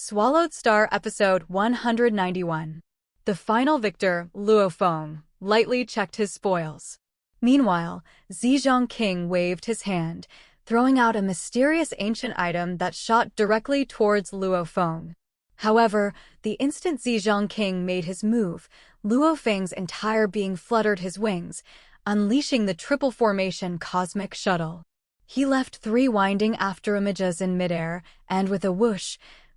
Swallowed Star Episode 191. The final victor, Luo Feng, lightly checked his spoils. Meanwhile, Zhejiang King waved his hand, throwing out a mysterious ancient item that shot directly towards Luo Feng. However, the instant Zhejiang King made his move, Luo Feng's entire being fluttered his wings, unleashing the triple formation cosmic shuttle. He left 3 winding after images in midair, and with a whoosh,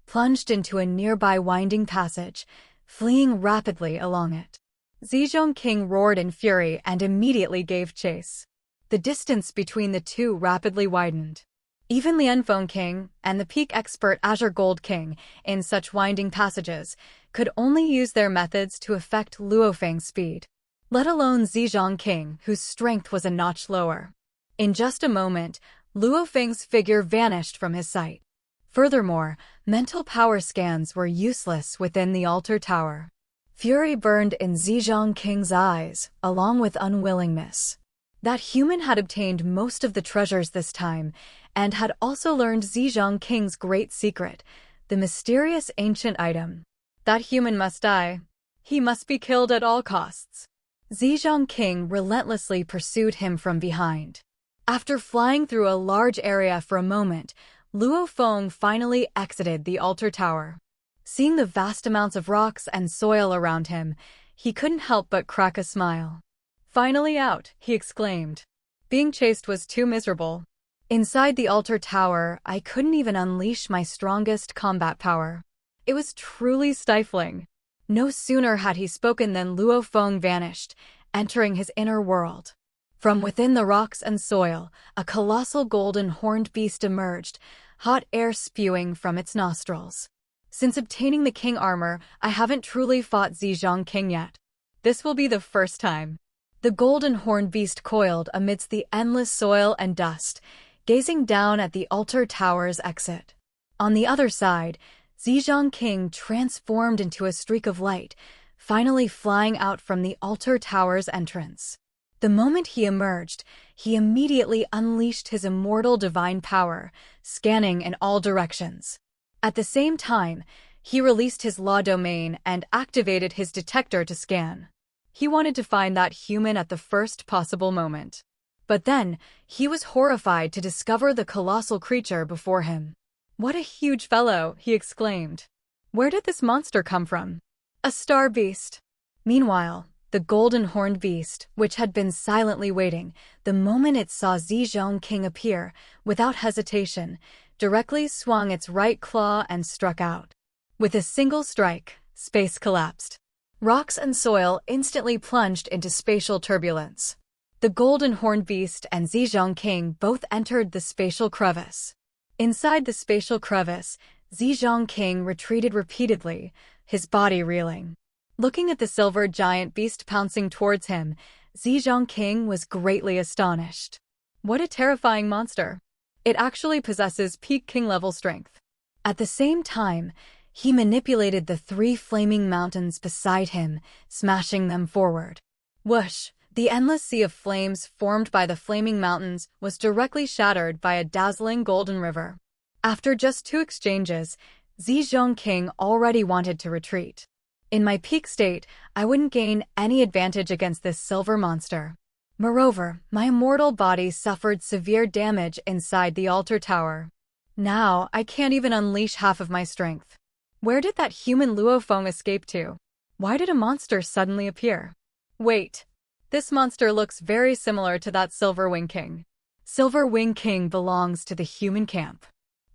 plunged into a nearby winding passage, fleeing rapidly along it. Zhejiang King roared in fury and immediately gave chase. The distance between the two rapidly widened. Even Lianfeng King and the peak expert Azure Gold King, in such winding passages, could only use their methods to affect Luo Feng's speed, let alone Zhejiang King, whose strength was a notch lower. In just a moment, Luo Feng's figure vanished from his sight. Furthermore, mental power scans were useless within the altar tower. Fury burned in Zhejiang King's eyes, along with unwillingness. That human had obtained most of the treasures this time, and had also learned Zhejiang King's great secret, the mysterious ancient item. That human must die. He must be killed at all costs. Zhejiang King relentlessly pursued him from behind. After flying through a large area for a moment, Luo Feng finally exited the altar tower. Seeing the vast amounts of rocks and soil around him, he couldn't help but crack a smile. "Finally out," he exclaimed. "Being chased was too miserable. Inside the altar tower, I couldn't even unleash my strongest combat power. It was truly stifling." No sooner had he spoken than Luo Feng vanished, entering his inner world. From within the rocks and soil, a colossal golden horned beast emerged, hot air spewing from its nostrils. "Since obtaining the king armor, I haven't truly fought Zhejiang King yet. This will be the first time." The golden horned beast coiled amidst the endless soil and dust, gazing down at the altar tower's exit. On the other side, Zhejiang King transformed into a streak of light, finally flying out from the altar tower's entrance. The moment he emerged, he immediately unleashed his immortal divine power, scanning in all directions. At the same time, he released his law domain and activated his detector to scan. He wanted to find that human at the first possible moment. But then, he was horrified to discover the colossal creature before him. "What a huge fellow!" he exclaimed. "Where did this monster come from?" "A star beast." Meanwhile, the golden horned beast, which had been silently waiting, the moment it saw Zhejiang King appear, without hesitation, directly swung its right claw and struck out. With a single strike, space collapsed. Rocks and soil instantly plunged into spatial turbulence. The golden horned beast and Zhejiang King both entered the spatial crevice. Inside the spatial crevice, Zhejiang King retreated repeatedly, his body reeling. Looking at the silver giant beast pouncing towards him, Zhejiang King was greatly astonished. What a terrifying monster! It actually possesses peak king-level strength. At the same time, he manipulated the 3 flaming mountains beside him, smashing them forward. Whoosh! The endless sea of flames formed by the flaming mountains was directly shattered by a dazzling golden river. After just 2 exchanges, Zhejiang King already wanted to retreat. "In my peak state, I wouldn't gain any advantage against this silver monster. Moreover, my immortal body suffered severe damage inside the altar tower. Now, I can't even unleash half of my strength. Where did that human Luo Feng escape to? Why did a monster suddenly appear? Wait. This monster looks very similar to that Silver Wing King. Silver Wing King belongs to the human camp.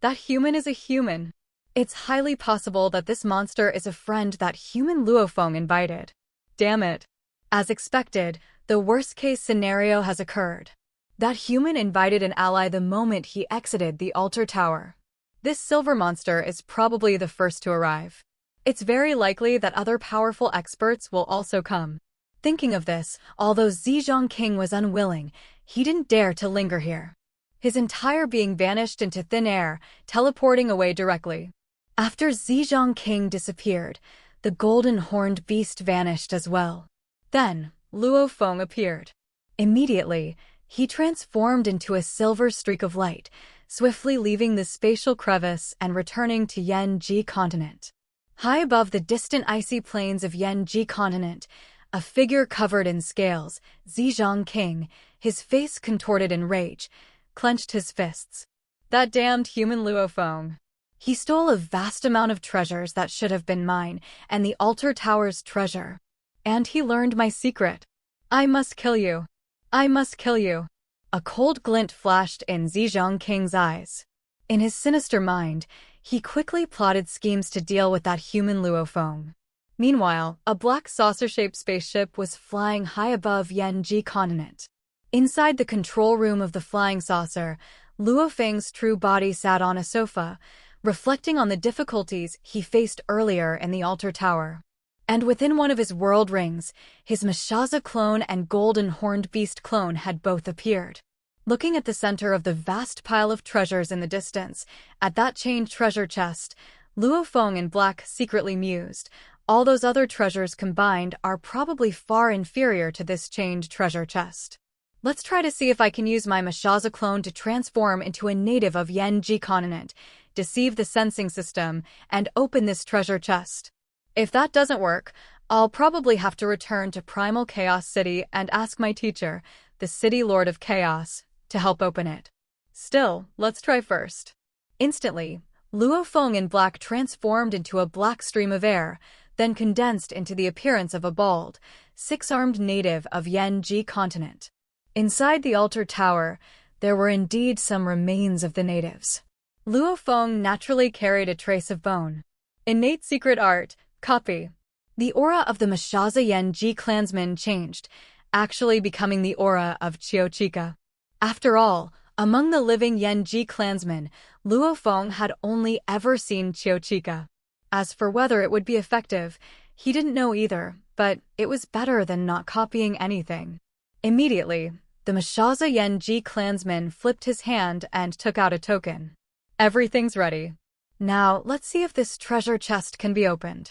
That human is a human. It's highly possible that this monster is a friend that human Luo Feng invited. Damn it. As expected, the worst-case scenario has occurred. That human invited an ally the moment he exited the altar tower. This silver monster is probably the first to arrive. It's very likely that other powerful experts will also come." Thinking of this, although Zhejiang King was unwilling, he didn't dare to linger here. His entire being vanished into thin air, teleporting away directly. After Zhejiang King disappeared, the golden horned beast vanished as well. Then, Luo Feng appeared. Immediately, he transformed into a silver streak of light, swiftly leaving the spatial crevice and returning to Yen-Ji continent. High above the distant icy plains of Yen-Ji continent, a figure covered in scales, Zhejiang King, his face contorted in rage, clenched his fists. That damned human Luofeng. He stole a vast amount of treasures that should have been mine, and the altar tower's treasure. And he learned my secret. I must kill you. I must kill you. A cold glint flashed in Zhejiang King's eyes. In his sinister mind, he quickly plotted schemes to deal with that human Luofeng. Meanwhile, a black saucer-shaped spaceship was flying high above Yen-Ji continent. Inside the control room of the flying saucer, Luofeng's true body sat on a sofa, reflecting on the difficulties he faced earlier in the altar tower. And within one of his world rings, his Mashaza clone and golden horned beast clone had both appeared. Looking at the center of the vast pile of treasures in the distance, at that chained treasure chest, Luofeng in black secretly mused, all those other treasures combined are probably far inferior to this chained treasure chest. Let's try to see if I can use my Mashaza clone to transform into a native of Yen-Ji continent, deceive the sensing system, and open this treasure chest. If that doesn't work, I'll probably have to return to Primal Chaos City and ask my teacher, the City Lord of Chaos, to help open it. Still, let's try first. Instantly, Luofeng in black transformed into a black stream of air, then condensed into the appearance of a bald, six-armed native of Yen-Ji continent. Inside the altar tower, there were indeed some remains of the natives. Luofeng naturally carried a trace of bone. Innate secret art, copy. The aura of the Mashaza Yen-Ji clansman changed, actually becoming the aura of Chiochika. After all, among the living Yen-Ji clansmen, Luofeng had only ever seen Chiochika. As for whether it would be effective, he didn't know either, but it was better than not copying anything. Immediately, the Mashaza Yen-Ji clansman flipped his hand and took out a token. Everything's ready. Now, let's see if this treasure chest can be opened.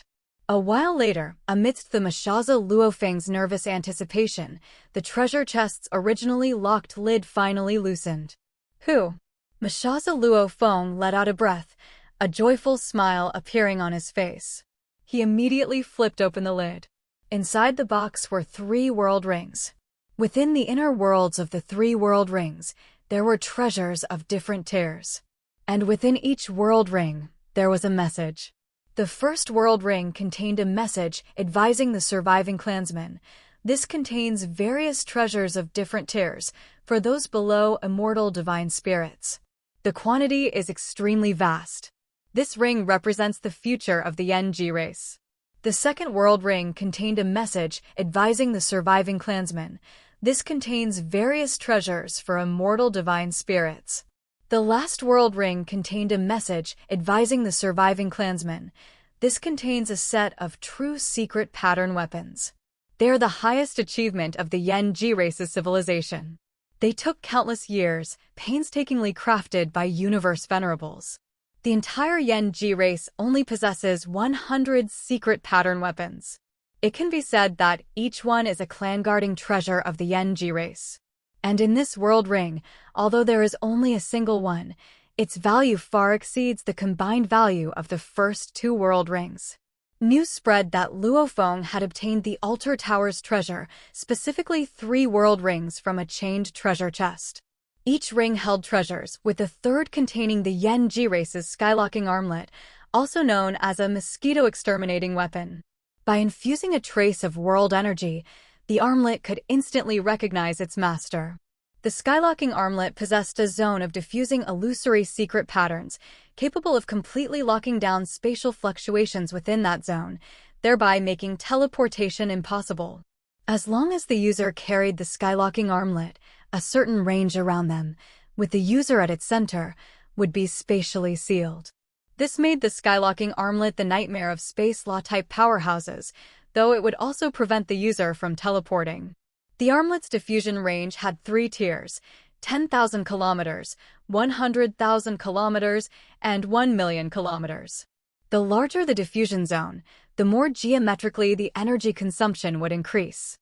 A while later, amidst the Mashaza Luofeng's nervous anticipation, the treasure chest's originally locked lid finally loosened. Who? Mashaza Luofeng let out a breath, a joyful smile appearing on his face. He immediately flipped open the lid. Inside the box were 3 world rings. Within the inner worlds of the 3 world rings, there were treasures of different tiers. And within each world ring, there was a message. The first world ring contained a message advising the surviving clansmen. This contains various treasures of different tiers for those below immortal divine spirits. The quantity is extremely vast. This ring represents the future of the Yen-Ji race. The second world ring contained a message advising the surviving clansmen. This contains various treasures for immortal divine spirits. The last world ring contained a message advising the surviving clansmen. This contains a set of true secret pattern weapons. They are the highest achievement of the Yen-Ji race's civilization. They took countless years, painstakingly crafted by universe venerables. The entire Yen-Ji race only possesses 100 secret pattern weapons. It can be said that each one is a clan-guarding treasure of the Yen-Ji race. And in this world ring, although there is only a single one, its value far exceeds the combined value of the first 2 world rings. News spread that Luofeng had obtained the altar tower's treasure, specifically 3 world rings from a chained treasure chest. Each ring held treasures, with the third containing the Yen-Ji race's skylocking armlet, also known as a mosquito-exterminating weapon. By infusing a trace of world energy, the armlet could instantly recognize its master. The skylocking armlet possessed a zone of diffusing illusory secret patterns, capable of completely locking down spatial fluctuations within that zone, thereby making teleportation impossible. As long as the user carried the skylocking armlet, a certain range around them, with the user at its center, would be spatially sealed. This made the skylocking armlet the nightmare of space law-type powerhouses, though it would also prevent the user from teleporting. The armlet's diffusion range had 3 tiers: 10,000 kilometers, 100,000 kilometers, and 1 million kilometers. The larger the diffusion zone, the more geometrically the energy consumption would increase.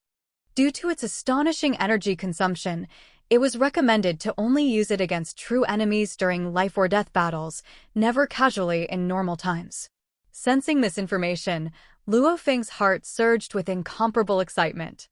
Due to its astonishing energy consumption, It was recommended to only use it against true enemies during life-or-death battles, never casually in normal times. Sensing this information, Luo Feng's heart surged with incomparable excitement.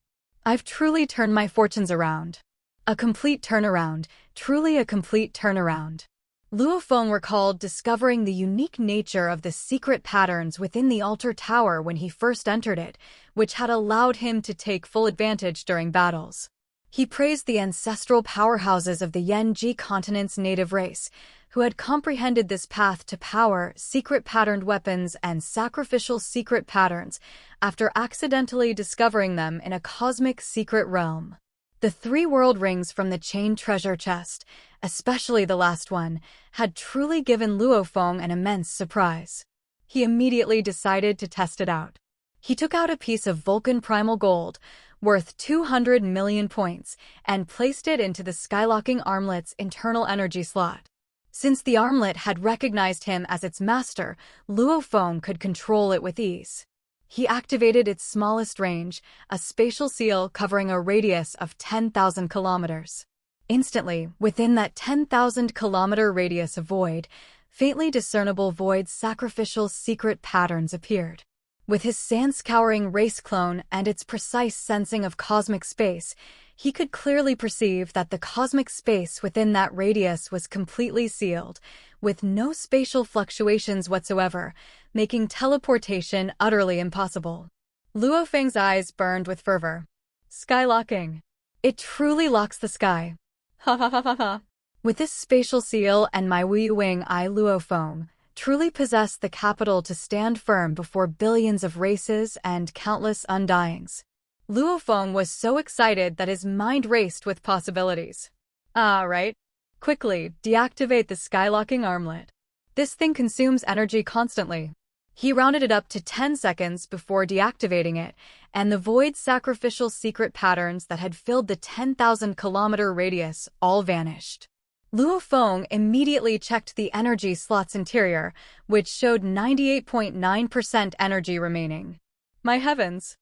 I've truly turned my fortunes around. A complete turnaround, truly a complete turnaround. Luo Feng recalled discovering the unique nature of the secret patterns within the altar tower when he first entered it, which had allowed him to take full advantage during battles. He praised the ancestral powerhouses of the Yanji continent's native race, who had comprehended this path to power, secret patterned weapons, and sacrificial secret patterns after accidentally discovering them in a cosmic secret realm. The 3 world rings from the chain treasure chest, especially the last one, had truly given Luo Feng an immense surprise. He immediately decided to test it out. He took out a piece of Vulcan primal gold, worth 200 million points, and placed it into the skylocking armlet's internal energy slot. Since the armlet had recognized him as its master, Luo Feng could control it with ease. He activated its smallest range, a spatial seal covering a radius of 10,000 kilometers. Instantly, within that 10,000-kilometer radius of void, faintly discernible void sacrificial secret patterns appeared. With his sand-scouring race clone and its precise sensing of cosmic space, he could clearly perceive that the cosmic space within that radius was completely sealed, with no spatial fluctuations whatsoever, making teleportation utterly impossible. Luo Feng's eyes burned with fervor. Skylocking. It truly locks the sky. Ha ha ha ha ha. With this spatial seal and my Wu Wing, I, Luo Feng, truly possess the capital to stand firm before billions of races and countless undyings. Luo Feng was so excited that his mind raced with possibilities. Right. Quickly, deactivate the skylocking armlet. This thing consumes energy constantly. He rounded it up to 10 seconds before deactivating it, and the void sacrificial secret patterns that had filled the 10,000-kilometer radius all vanished. Luo Feng immediately checked the energy slot's interior, which showed 98.9% energy remaining. My heavens!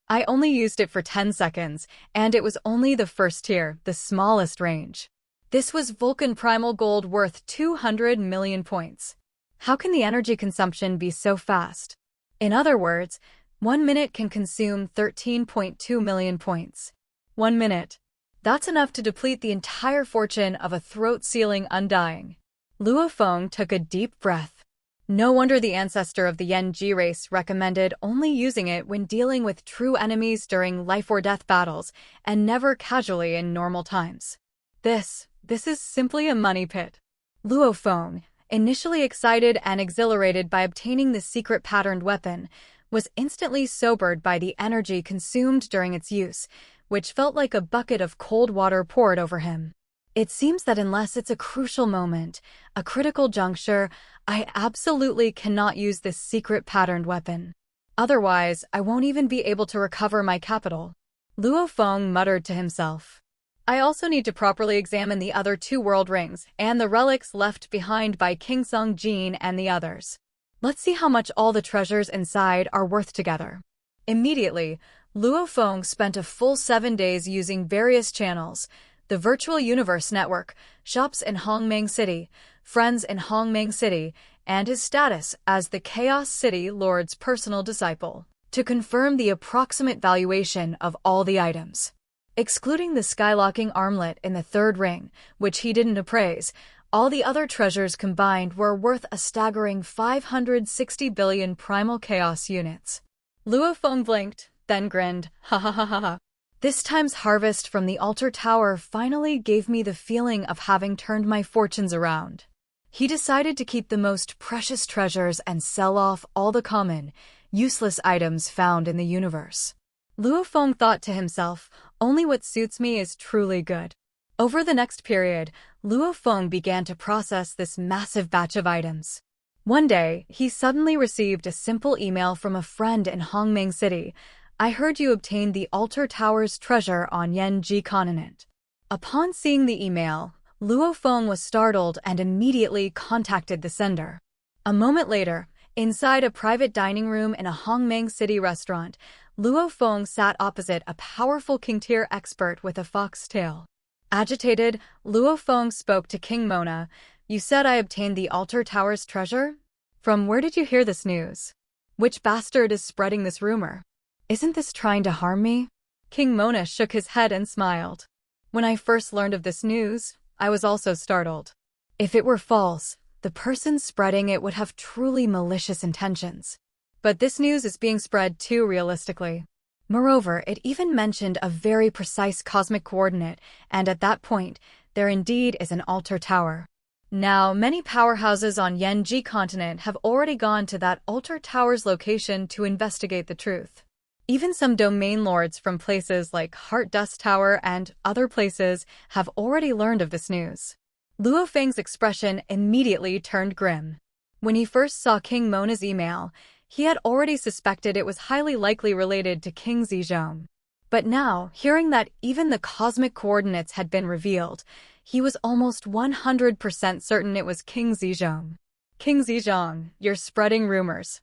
I only used it for 10 seconds, and it was only the first tier, the smallest range. This was Vulcan primal gold worth 200 million points. How can the energy consumption be so fast? In other words, 1 minute can consume 13.2 million points. 1 minute. That's enough to deplete the entire fortune of a throat-sealing undying. Luo Feng took a deep breath. No wonder the ancestor of the Yanji race recommended only using it when dealing with true enemies during life-or-death battles, and never casually in normal times. This is simply a money pit. Luo Feng, initially excited and exhilarated by obtaining the secret patterned weapon, was instantly sobered by the energy consumed during its use, which felt like a bucket of cold water poured over him. It seems that unless it's a crucial moment, a critical juncture, I absolutely cannot use this secret patterned weapon. Otherwise, I won't even be able to recover my capital. Luo Feng muttered to himself. I also need to properly examine the other 2 world rings and the relics left behind by King Sung Jin and the others. Let's see how much all the treasures inside are worth together. Immediately, Luo Feng spent a full 7 days using various channels: the Virtual Universe Network, shops in Hongmeng City, friends in Hongmeng City, and his status as the Chaos City Lord's personal disciple, to confirm the approximate valuation of all the items. Excluding the skylocking armlet in the 3rd ring, which he didn't appraise, all the other treasures combined were worth a staggering 560 billion primal chaos units. Luo Feng blinked, then grinned. Ha ha ha ha ha. This time's harvest from the altar tower finally gave me the feeling of having turned my fortunes around. He decided to keep the most precious treasures and sell off all the common, useless items found in the universe. Luo Feng thought to himself, only what suits me is truly good. Over the next period, Luo Feng began to process this massive batch of items. One day, he suddenly received a simple email from a friend in Hongmeng City. I heard you obtained the altar tower's treasure on Yanji continent. Upon seeing the email, Luo Feng was startled and immediately contacted the sender. A moment later, inside a private dining room in a Hongmeng City restaurant, Luo Feng sat opposite a powerful king-tier expert with a fox tail. Agitated, Luo Feng spoke to King Mona. "You said I obtained the altar tower's treasure? From where did you hear this news? Which bastard is spreading this rumor? Isn't this trying to harm me?" King Mona shook his head and smiled. "When I first learned of this news, I was also startled. If it were false, the person spreading it would have truly malicious intentions. But this news is being spread too realistically. Moreover, it even mentioned a very precise cosmic coordinate, and at that point, there indeed is an altar tower. Now, many powerhouses on Yanji continent have already gone to that altar tower's location to investigate the truth. Even some domain lords from places like Heart Dust Tower and other places have already learned of this news." Luo Feng's expression immediately turned grim. When he first saw King Mona's email, he had already suspected it was highly likely related to King Zizhong. But now, hearing that even the cosmic coordinates had been revealed, he was almost 100% certain it was King Zizhong. "King Zizhong, you're spreading rumors.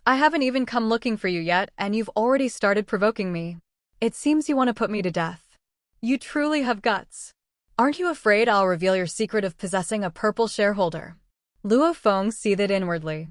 I haven't even come looking for you yet, and you've already started provoking me. It seems you want to put me to death. You truly have guts. Aren't you afraid I'll reveal your secret of possessing a purple shareholder?" Luo Feng seethed inwardly.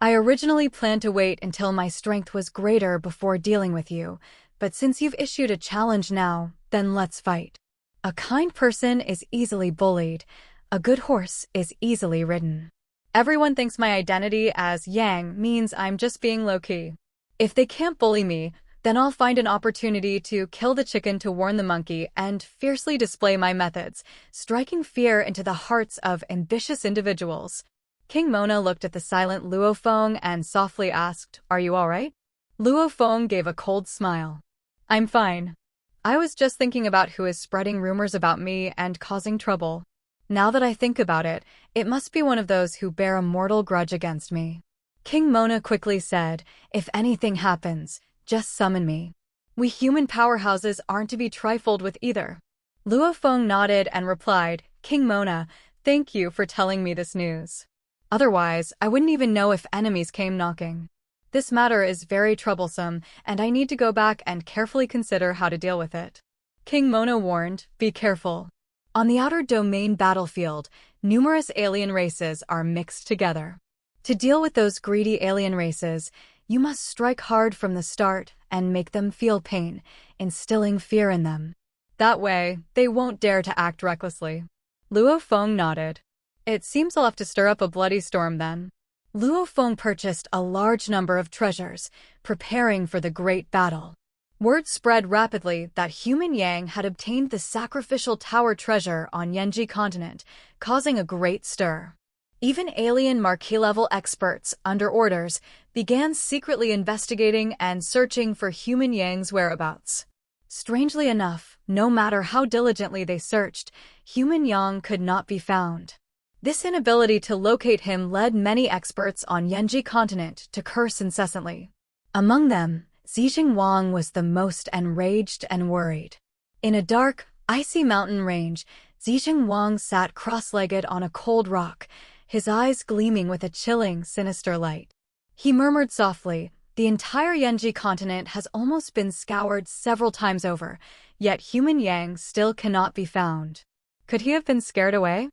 "I originally planned to wait until my strength was greater before dealing with you, but since you've issued a challenge now, then let's fight. A kind person is easily bullied. A good horse is easily ridden. Everyone thinks my identity as Yang means I'm just being low-key. If they can't bully me, then I'll find an opportunity to kill the chicken to warn the monkey and fiercely display my methods, striking fear into the hearts of ambitious individuals." King Mona looked at the silent Luo Feng and softly asked, "Are you all right?" Luo Feng gave a cold smile. "I'm fine. I was just thinking about who is spreading rumors about me and causing trouble. Now that I think about it, it must be one of those who bear a mortal grudge against me." King Mona quickly said, "If anything happens, just summon me. We human powerhouses aren't to be trifled with either." Luo Feng nodded and replied, "King Mona, thank you for telling me this news. Otherwise, I wouldn't even know if enemies came knocking. This matter is very troublesome, and I need to go back and carefully consider how to deal with it." King Mona warned, "Be careful. On the outer domain battlefield, numerous alien races are mixed together. To deal with those greedy alien races, you must strike hard from the start and make them feel pain, instilling fear in them. That way, they won't dare to act recklessly." Luo Feng nodded. "It seems I'll have to stir up a bloody storm then." Luo Feng purchased a large number of treasures, preparing for the great battle. Word spread rapidly that human Yang had obtained the sacrificial tower treasure on Yanji continent, causing a great stir. Even alien marquee-level experts, under orders, began secretly investigating and searching for human Yang's whereabouts. Strangely enough, no matter how diligently they searched, human Yang could not be found. This inability to locate him led many experts on Yanji continent to curse incessantly. Among them, Zizhong Wang was the most enraged and worried. In a dark, icy mountain range, Zizhong Wang sat cross-legged on a cold rock, his eyes gleaming with a chilling, sinister light. He murmured softly, "The entire Yanji continent has almost been scoured several times over, yet human Yang still cannot be found. Could he have been scared away?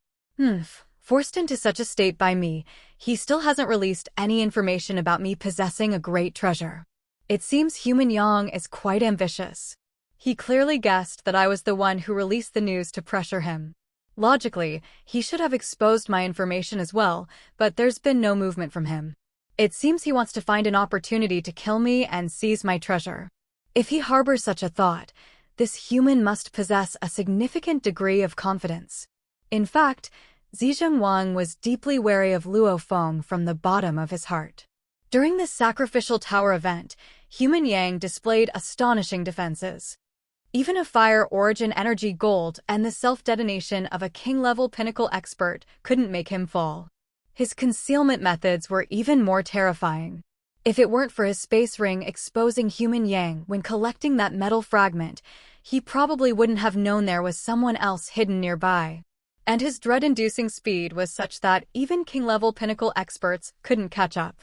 Forced into such a state by me, he still hasn't released any information about me possessing a great treasure. It seems human Yang is quite ambitious. He clearly guessed that I was the one who released the news to pressure him. Logically, he should have exposed my information as well, but there's been no movement from him. It seems he wants to find an opportunity to kill me and seize my treasure. If he harbors such a thought, this human must possess a significant degree of confidence." In fact, Zizhong Wang was deeply wary of Luo Feng from the bottom of his heart. During this sacrificial tower event, human Yang displayed astonishing defenses. Even a fire origin energy gold and the self-detonation of a king-level pinnacle expert couldn't make him fall. His concealment methods were even more terrifying. If it weren't for his space ring exposing human Yang when collecting that metal fragment, he probably wouldn't have known there was someone else hidden nearby. And his dread-inducing speed was such that even king-level pinnacle experts couldn't catch up.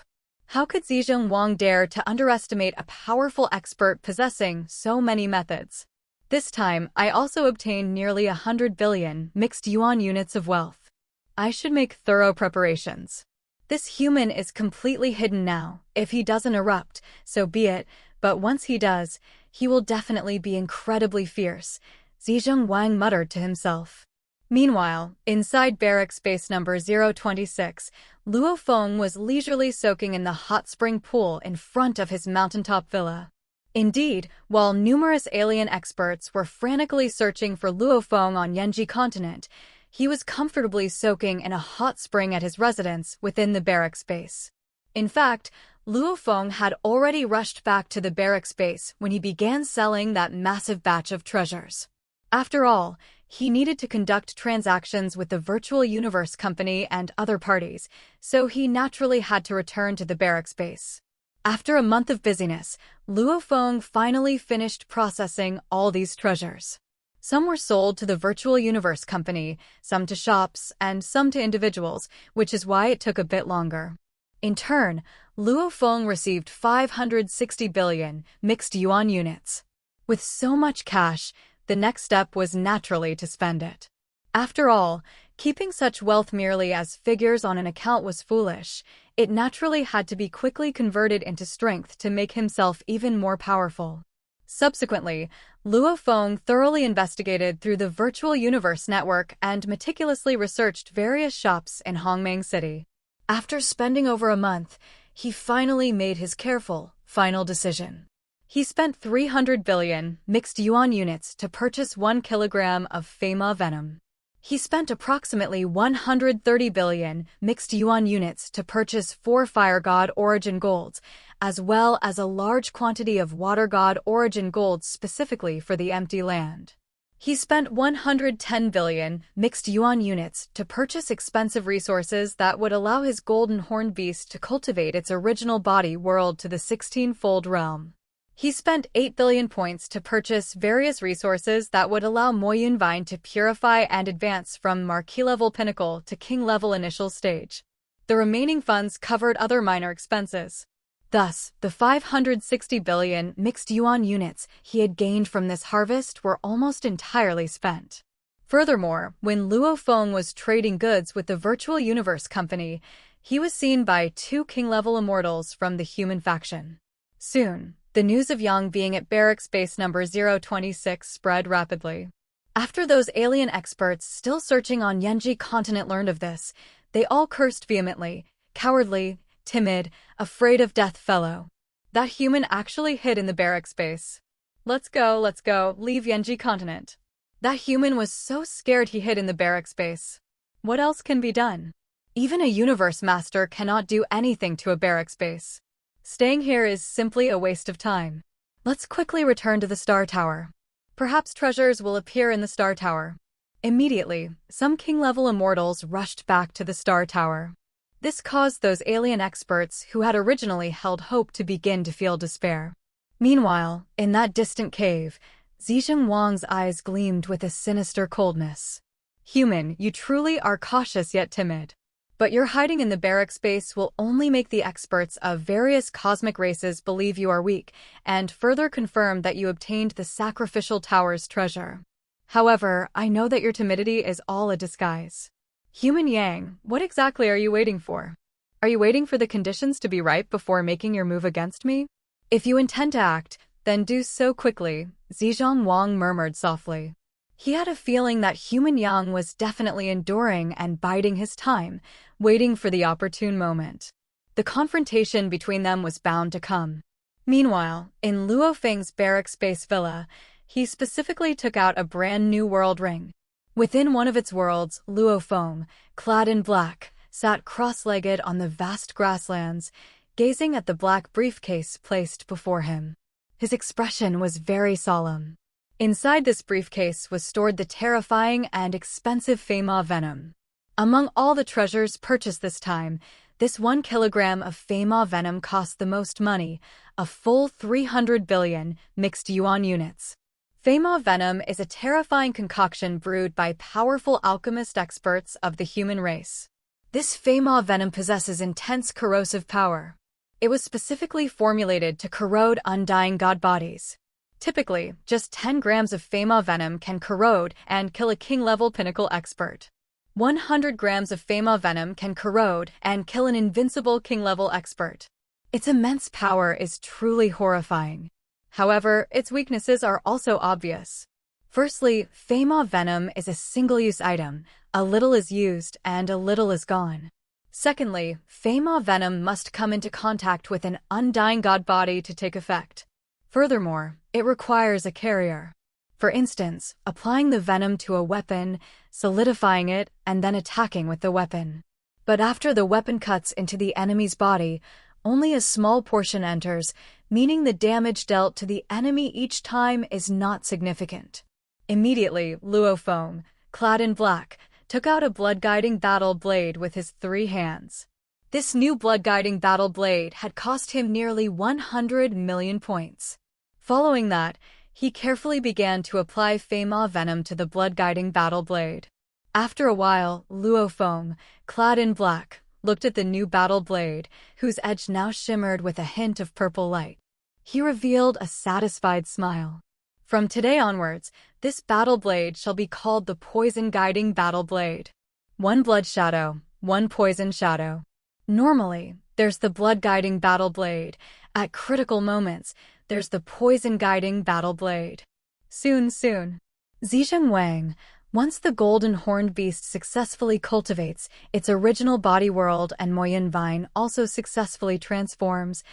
How could Zhejiang Wang dare to underestimate a powerful expert possessing so many methods? This time, I also obtained nearly 100 billion mixed yuan units of wealth. I should make thorough preparations. This human is completely hidden now. If he doesn't erupt, so be it, but once he does, he will definitely be incredibly fierce, Zhejiang Wang muttered to himself. Meanwhile, inside barrack space number 026, Luo Feng was leisurely soaking in the hot spring pool in front of his mountaintop villa. Indeed, while numerous alien experts were frantically searching for Luo Feng on Yanji continent, he was comfortably soaking in a hot spring at his residence within the barrack space. In fact, Luo Feng had already rushed back to the barrack space when he began selling that massive batch of treasures. After all, he needed to conduct transactions with the virtual universe company and other parties, so he naturally had to return to the barrack space. After a month of busyness, Luo Feng finally finished processing all these treasures. Some were sold to the virtual universe company, some to shops, and some to individuals, which is why it took a bit longer. In turn, Luo Feng received 560 billion mixed yuan units. With so much cash, the next step was naturally to spend it. After all, keeping such wealth merely as figures on an account was foolish. It naturally had to be quickly converted into strength to make himself even more powerful. Subsequently, Luo Feng thoroughly investigated through the virtual universe network and meticulously researched various shops in Hongmeng City. After spending over a month, he finally made his careful, final decision. He spent 300 billion mixed yuan units to purchase 1 kilogram of Fema venom. He spent approximately 130 billion mixed yuan units to purchase 4 fire god origin golds, as well as a large quantity of water god origin golds specifically for the empty land. He spent 110 billion mixed yuan units to purchase expensive resources that would allow his golden horned beast to cultivate its original body world to the 16-fold realm. He spent 8 billion points to purchase various resources that would allow Mo Yunvine to purify and advance from Marquis-level pinnacle to King-level initial stage. The remaining funds covered other minor expenses. Thus, the 560 billion mixed yuan units he had gained from this harvest were almost entirely spent. Furthermore, when Luo Feng was trading goods with the virtual universe company, he was seen by 2 king-level immortals from the human faction. Soon, the news of Yang being at barrack space number 026 spread rapidly. After those alien experts still searching on Yanji continent learned of this, they all cursed vehemently, cowardly, timid, afraid of death fellow. That human actually hid in the barrack space. Let's go, leave Yanji continent. That human was so scared he hid in the barrack space. What else can be done? Even a universe master cannot do anything to a barrack space. Staying here is simply a waste of time. Let's quickly return to the Star Tower. Perhaps treasures will appear in the Star Tower. Immediately, some king-level immortals rushed back to the Star Tower. This caused those alien experts who had originally held hope to begin to feel despair. Meanwhile, in that distant cave, Zhejiang Wang's eyes gleamed with a sinister coldness. Human, you truly are cautious yet timid. But your hiding in the barrack space will only make the experts of various cosmic races believe you are weak, and further confirm that you obtained the sacrificial tower's treasure. However, I know that your timidity is all a disguise. Human Yang, what exactly are you waiting for? Are you waiting for the conditions to be ripe before making your move against me? If you intend to act, then do so quickly, Zhejiang Wang murmured softly. He had a feeling that Human Yang was definitely enduring and biding his time, waiting for the opportune moment. The confrontation between them was bound to come. Meanwhile, in Luo Feng's barrack space villa, he specifically took out a brand new world ring. Within one of its worlds, Luo Feng, clad in black, sat cross-legged on the vast grasslands, gazing at the black briefcase placed before him. His expression was very solemn. Inside this briefcase was stored the terrifying and expensive Fema venom. Among all the treasures purchased this time, this 1 kilogram of Fema venom cost the most money, a full 300 billion mixed yuan units. Fema venom is a terrifying concoction brewed by powerful alchemist experts of the human race. This Fema venom possesses intense corrosive power. It was specifically formulated to corrode undying god bodies. Typically, just 10 grams of Fema venom can corrode and kill a king-level pinnacle expert. 100 grams of Fema venom can corrode and kill an invincible king-level expert. Its immense power is truly horrifying. However, its weaknesses are also obvious. Firstly, Fema venom is a single-use item. A little is used and a little is gone. Secondly, Fema venom must come into contact with an undying god body to take effect. Furthermore, it requires a carrier. For instance, applying the venom to a weapon, solidifying it, and then attacking with the weapon. But after the weapon cuts into the enemy's body, only a small portion enters, meaning the damage dealt to the enemy each time is not significant. Immediately, Luo Feng, clad in black, took out a blood-guiding battle blade with his 3 hands. This new blood-guiding battle blade had cost him nearly 100 million points. Following that, he carefully began to apply Fema venom to the blood-guiding battle blade. After a while, Luo Feng, clad in black, looked at the new battle blade, whose edge now shimmered with a hint of purple light. He revealed a satisfied smile. From today onwards, this battle blade shall be called the Poison-Guiding Battle Blade. 1 blood shadow, 1 poison shadow. Normally, there's the blood-guiding battle blade. At critical moments, there's the poison-guiding battle blade. Soon. Zizheng Wang, once the golden horned beast successfully cultivates its original body world and Moyin Vine also successfully transforms,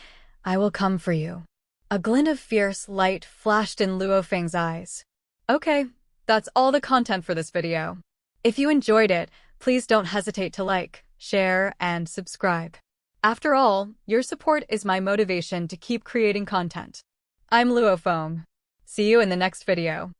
I will come for you. A glint of fierce light flashed in Luo Feng's eyes. Okay, that's all the content for this video. If you enjoyed it, please don't hesitate to like, share, and subscribe. After all, your support is my motivation to keep creating content. I'm Luo Feng. See you in the next video.